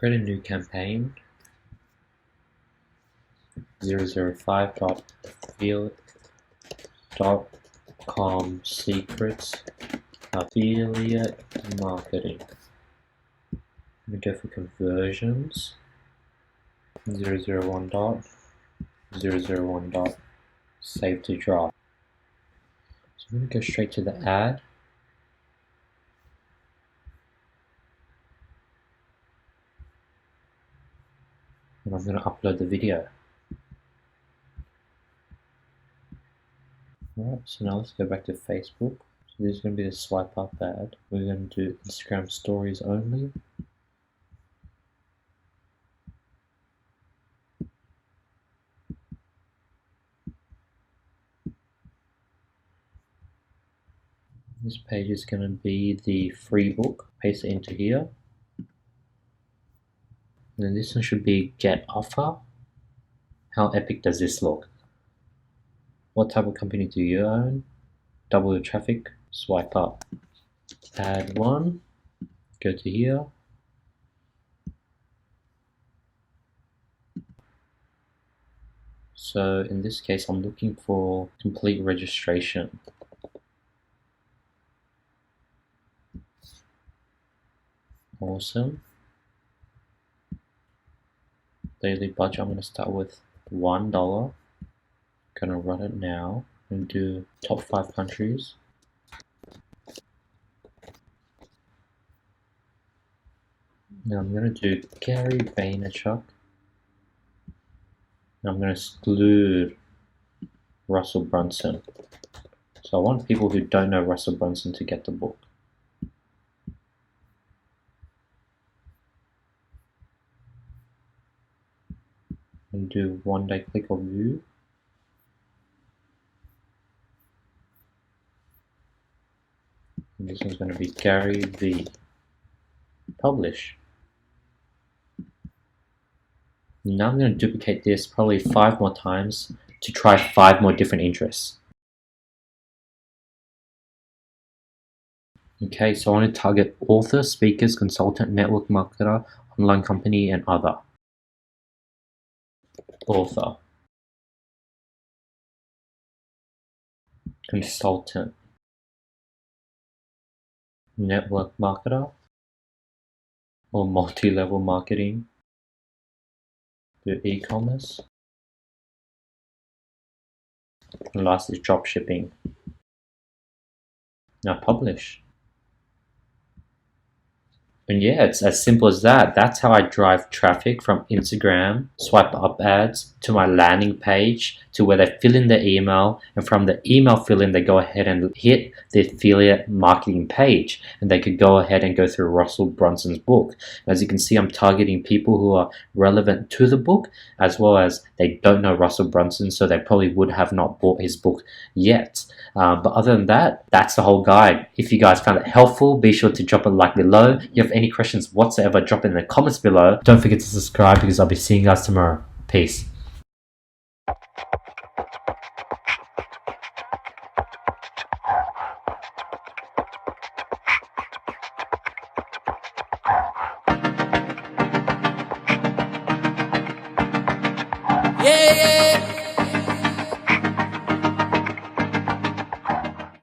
Create a new campaign. 005.field.com secrets affiliate marketing. I'm going to go for conversions. 001.001. Save to draft. So I'm going to go straight to the ad. And I'm going to upload the video. Alright, so now let's go back to Facebook. So this is going to be the swipe up ad. We're going to do Instagram stories only. This page is going to be the free book. Paste it into here. And then this one should be get offer. How epic does this look? What type of company do you own? Double the traffic, swipe up. Add one, go to here. So in this case, I'm looking for complete registration. Awesome. Daily budget, I'm going to start with $1. Gonna run it now and do top 5 countries. Now I'm gonna do Gary Vaynerchuk. And I'm gonna exclude Russell Brunson. So I want people who don't know Russell Brunson to get the book. And do 1-day click or view. And this one's going to be Gary V. Publish. Now I'm going to duplicate this probably 5 more times to try 5 more different interests. Okay, so I want to target author, speakers, consultant, network marketer, online company, and other. Author. Consultant. Network marketer or multi-level marketing. Do e-commerce. And last is drop shipping. Now publish. And yeah, it's as simple as that. That's how I drive traffic from Instagram, swipe up ads, to my landing page, to where they fill in their email, and from the email fill in, they go ahead and hit the affiliate marketing page, and they could go ahead and go through Russell Brunson's book. And as you can see, I'm targeting people who are relevant to the book, as well as they don't know Russell Brunson, so they probably would have not bought his book yet. But other than that, that's the whole guide. If you guys found it helpful, be sure to drop a like below. If you have any questions whatsoever, drop it in the comments below. Don't forget to subscribe because I'll be seeing you guys tomorrow. Peace.